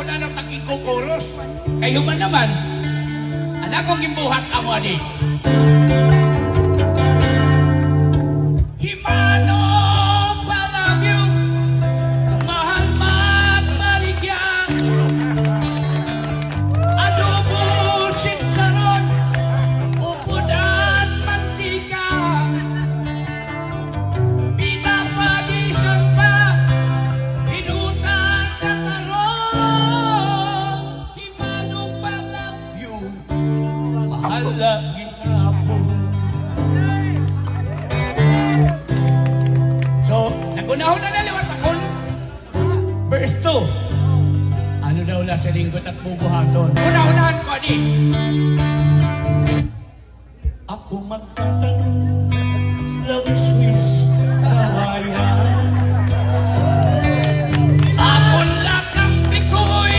kung ano taking kukuros. Kayo man naman, anak kong imbuhat ang wadi. Himano, I love you, mahal magmaligyan. Adobo, sitsaron, upod at mantika. Pinapalisan pa, pinutan na tarong. Himano, I love you, mahal lagi ako. So, nagunahon na naliwat akon. Verse 2. Ano daw na sa linggot at bubuhaton? Una-unahan ko, adi. Ako magtatanong, love is sweet, kawayan. Akon lakang bikoy,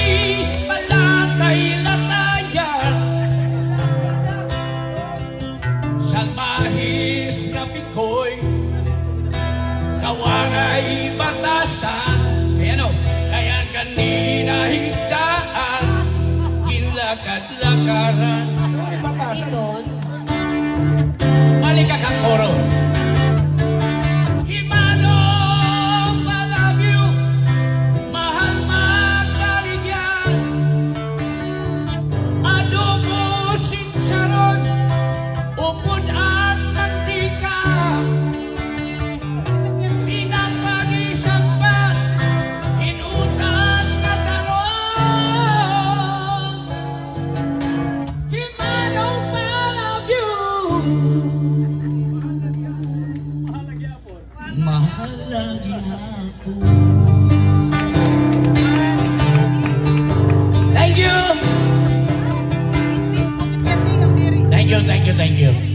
malatay-latayan. Sa mahis na bikoy, kawaray batasan. Kaya kanina higdaan, ginlakad-lakaran. Batasan. Balik ka kang koro. Himano, I love you, mahal magkaligyan. Adobo, sitsaron, upod at mantika. Pinapalisan pa, inutan na tarong. Himano, I love you, mahal lagi ako. Thank you. Thank you.